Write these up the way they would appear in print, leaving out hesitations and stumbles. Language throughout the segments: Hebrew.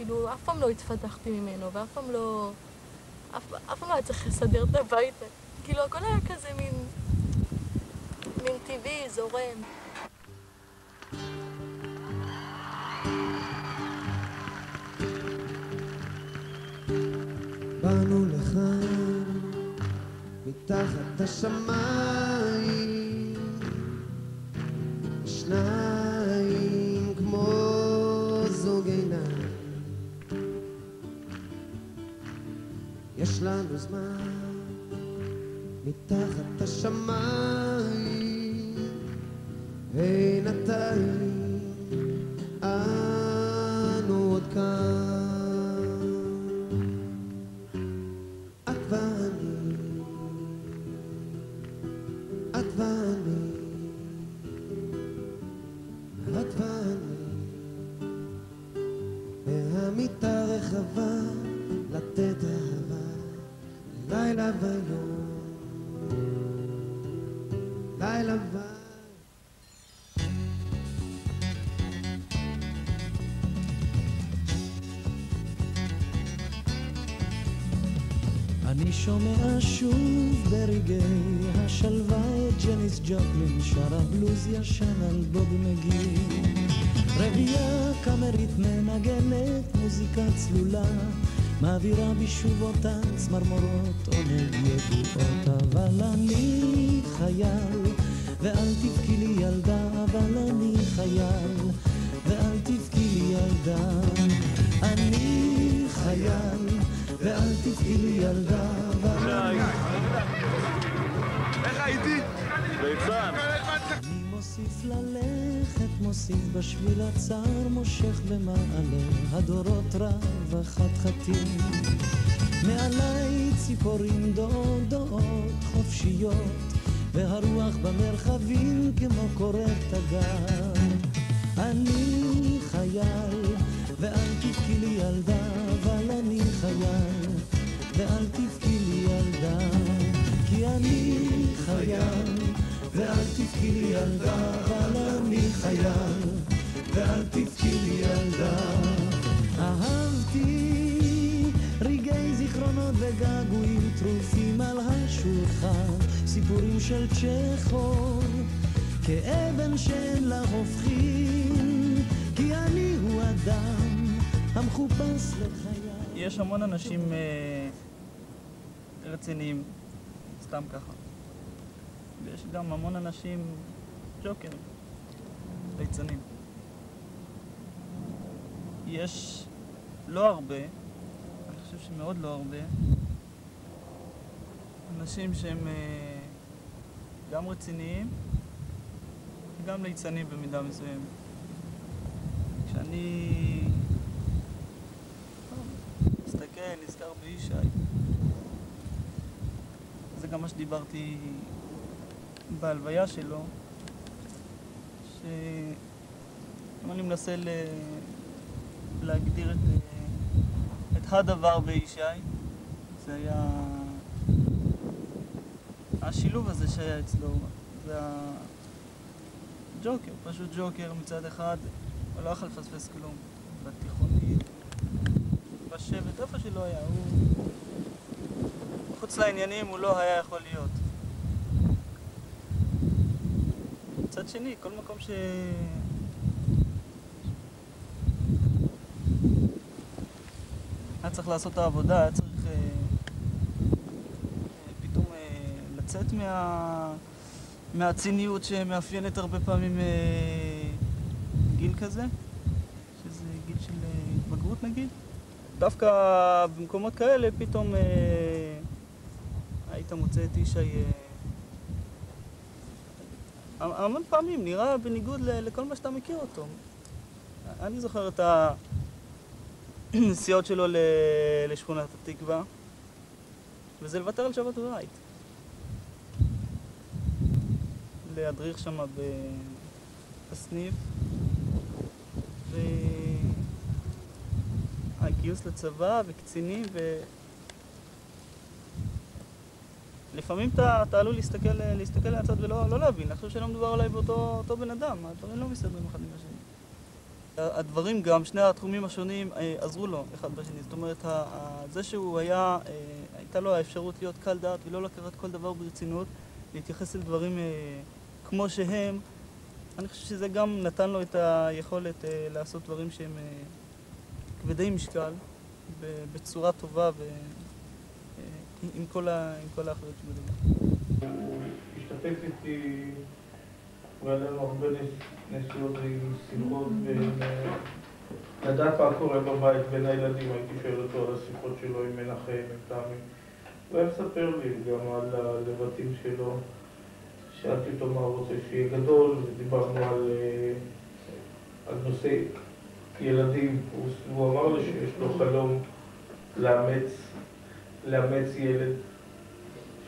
כאילו, אף פעם לא התפתחתי ממנו, ואף פעם לא... אף פעם לא היה צריך לסדר את הבית. כאילו, הכל היה כזה מין טבעי, זורם. באנו לכאן מתחת השמיים, שניים כמו זוג עיניים. יש לנו זמן מתחת השמיים, בינתיים אנו עוד כאן. מהמיטה רחבה לתת אהבה, לילה ויום, לילה ויום. אני שומע שוב ברגעי השלווה את ג'ניס ג'ופלין שרה בלוז ישן על בוב מגי. רבייה קאמרית מנגנת מוזיקה צלולה, מעבירה בשובותיי צמרמורות עונג ידועות. אבל אני חייל ואל תבכי לי ילדה, אבל אני חייל ואל תבכי לי ילדה. אני חייל ואל תבכי לי ילדה, אבל אני... איך הייתי? ביצן. אני מוסיף ללכת, מוסיף בשביל הצער, מושך במעלה הדורות רב החתחתים. מעליי ציפורים דודות חופשיות, והרוח במרחבים כמו קוראת תגר. אני חייל ואל תבכי לי ילדה, אבל אני חייל ואל תבכי לי ילדה. כי אני חייל ואל תבכי לי ילדה, אבל אני חייל ואל תבכי לי ילדה. אהבתי רגעי זיכרונות וגעגועים טרופים על השולחן, סיפורים של צ'כוב כאבן שאין לה הופכין, כי אני הוא אדם המחופש לחיי. יש המון אנשים רציניים, סתם ככה. ויש גם המון אנשים ג'וקרים, ליצנים. יש לא הרבה, אני חושב שמאוד לא הרבה, אנשים שהם גם רציניים וגם ליצנים במידה מסוימת. כשאני מסתכל, נזכר בישי, זה גם מה שדיברתי בהלוויה שלו, שאם אני מנסה להגדיר את הדבר בישי, זה היה השילוב הזה שהיה אצלו. זה הג'וקר, פשוט ג'וקר מצד אחד, הוא לא יכול לפספס כלום. בתיכונית, בשבט, איפה שלא היה, הוא חוץ לעניינים הוא לא היה יכול להיות. מצד שני, כל מקום היה צריך לעשות את העבודה, היה צריך פתאום לצאת מהציניות שמאפיינת הרבה פעמים גיל כזה, שזה גיל של התבגרות נגיד. דווקא במקומות כאלה פתאום היית מוצא את ישי המון פעמים נראה בניגוד לכל מה שאתה מכיר אותו. אני זוכר את הנסיעות שלו לשכונת התקווה, וזה לוותר על שבת בבית. להדריך שם בסניף, והגיוס לצבא וקצינים, לפעמים אתה עלול להסתכל מהצד ולא להבין, לחשוב שלא מדובר עליי באותו בן אדם, הדברים לא מסתדרים אחד עם השני. הדברים גם, שני התחומים השונים עזרו לו אחד בשני. זאת אומרת, זה שהוא הייתה לו האפשרות להיות קל דעת ולא לקחת כל דבר ברצינות, להתייחס לדברים כמו שהם, אני חושב שזה גם נתן לו את היכולת לעשות דברים שהם כבדי משקל, בצורה טובה ועם כל האחריות שבדבר. הוא השתתף איתי, והיה לנו הרבה נסיעות ושיחות, לדעת מה קורה בבית בין הילדים. הייתי שואל אותו על השיחות שלו עם מנחם, עם תמי. הוא היה מספר לי גם על הלבטים שלו. שאלתי אותו מה הוא רוצה שיהיה גדול, ודיברנו על נושא ילדים. הוא אמר לי שיש לו חלום לאמץ ילד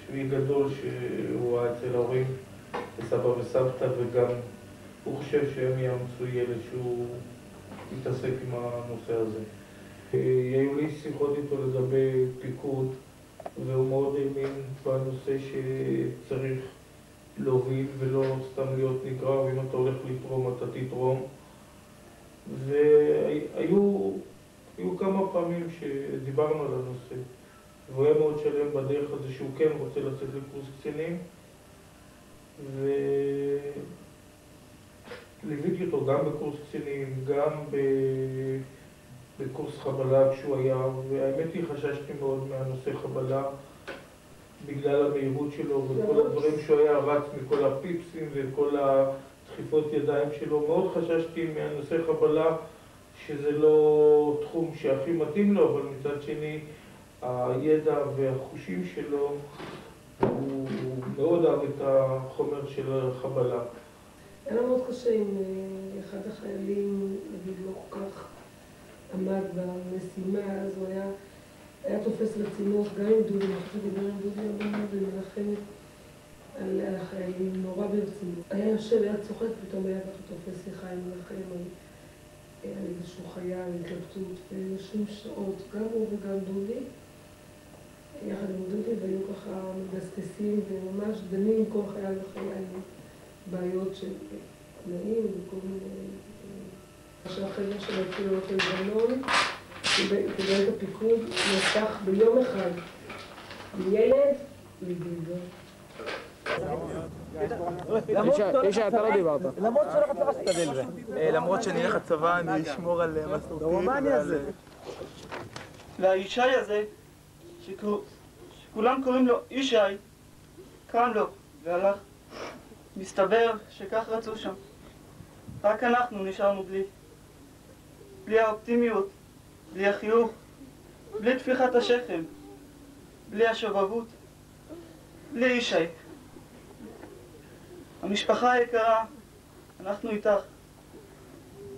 שיהיה גדול, שהוא היה אצל ההורים, סבא וסבתא, וגם הוא חושב שהם יאמצו ילד שהוא יתעסק עם הנושא הזה. היו לי שיחות איתו לגבי פיקוד, והוא מאוד האמין בנושא שצריך להוביל ולא סתם להיות נגרר, ואם אתה הולך לתרום אתה תתרום. והיו כמה פעמים שדיברנו על הנושא, והוא היה מאוד שלם בדרך הזה שהוא כן רוצה לצאת לקורס קצינים, וליוויתי אותו גם בקורס קצינים, גם בקורס חבלה כשהוא היה, והאמת היא חששתי מאוד מהנושא חבלה בגלל המהירות שלו וכל הדברים שהוא היה רץ מכל הפיפסים וכל הדחיפות ידיים שלו. מאוד חששתי מהנושא חבלה, שזה לא תחום שהכי מתאים לו, אבל מצד שני הידע והחושים שלו, הוא מאוד אהב את החומר של החבלה. היה מאוד קשה אם אחד החיילים, נגיד, לא כל כך עמד במשימה, אז הוא היה תופס רצינות, גם עם דודי, אני חושבת שדיבר עם דודי הרבה ומנחמת על החיילים, נורא ברצינות. היה יושב, היה צוחק, פתאום היה ככה תופס שיחה עם מנחם על איזשהו חייל, התלבטות, ויושבים שעות, גם הוא וגם דודי, יחד עם דודי, והיו ככה מדסקסים וממש דנים כל חייל וחייל בעיות של תנאים וכל מיני... שהחבר'ה שלו התחילו ללכת לבנון, כדי את הפיקוד נפתח ביום אחד מילד לגילדו. אישה, אתה לא דיברת. למרות שלא חצבה שתדל זה. למרות שאני אלך לצבא, אני אשמור על מסורתי. והישי הזה, שכולם קוראים לו ישי, קם לו והלך. מסתבר שכך רצו שם. רק אנחנו נשארנו בלי האופטימיות, בלי החיוך, בלי תפיחת השכם, בלי השובבות, בלי ישי. המשפחה היקרה, אנחנו איתך.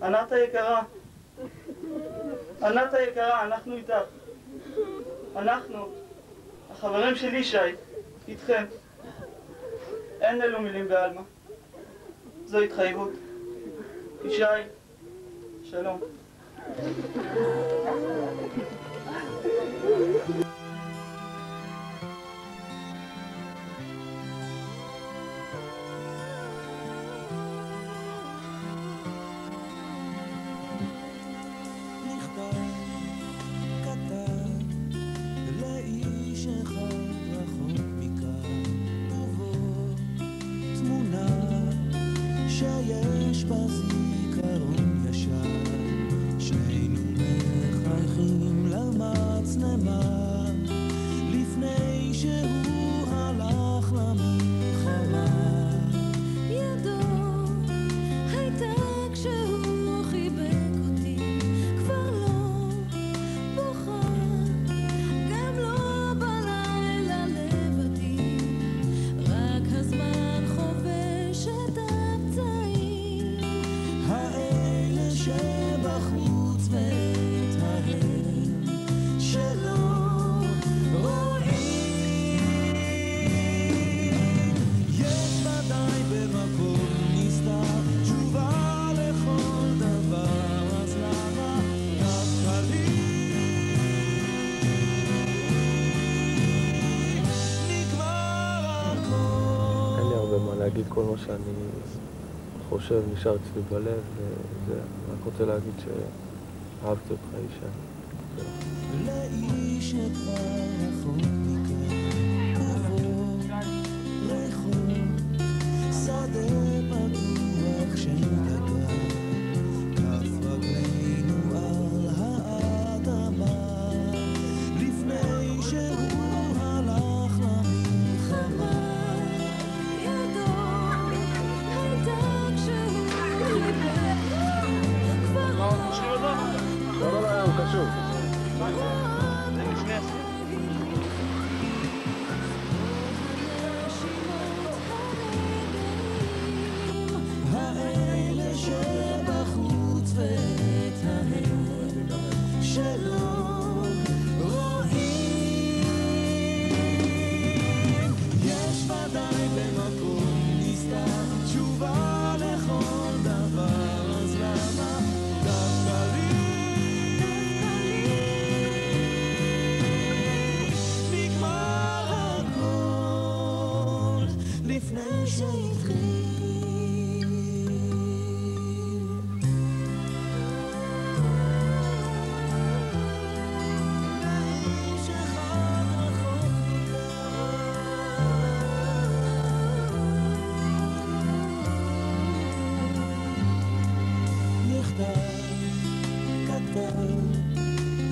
ענת היקרה, אנחנו איתך. אנחנו, החברים של ישי, איתכם. אין אלו מילים בעלמא. זו התחייבות. ישי, שלום. שיש בזיכרון ישר, שנינו מחייכים למצלמה, לפני שהוא הלך למלחמה. ידו הייתה כשהוא חיבק אותי, כבר לא בוכה, גם לא בלילה לבדי, רק הזמן חובש את הפצעים האלה שבחוץ ואת ההם שלא רואים. יש ודאי במקום נסתר תשובה לכל דבר, אז למה דווקא לי נגמר הכל? אין לי הרבה מה להגיד, כל מה שאני חושב נשאר אצלי בלב, וזה, רק רוצה להגיד שאהבתי אותך אישה. לאיש שכבר רחוק מכאן, עבור רחוק, שדה פתוח שדקה, כף רגלינו על האדמה, לפני שהוא הלך למלחמה. ידו הייתה כשהוא חיבק כבר לא, הוא קשור. האלה שבחוץ ואת ההם שלא רואים, יש ודאי במקום נסתר תשובה לכל דבר, אז למה דווקא לי נגמר הכל לפני שהתחיל.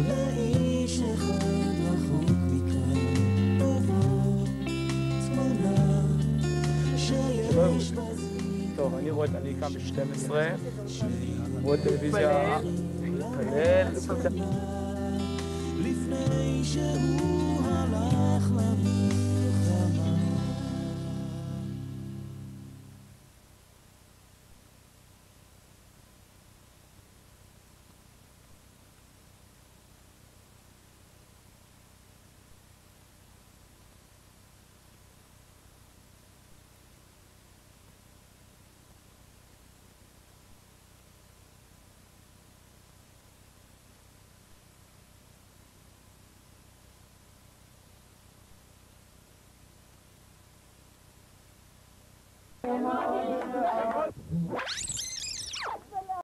לאיש אחד רחוק מכאן, עבור תמונה שיש טוב, אני קם ב-12, רואה טלוויזיה, מתפלל, לפני שהוא הלך למלחמה.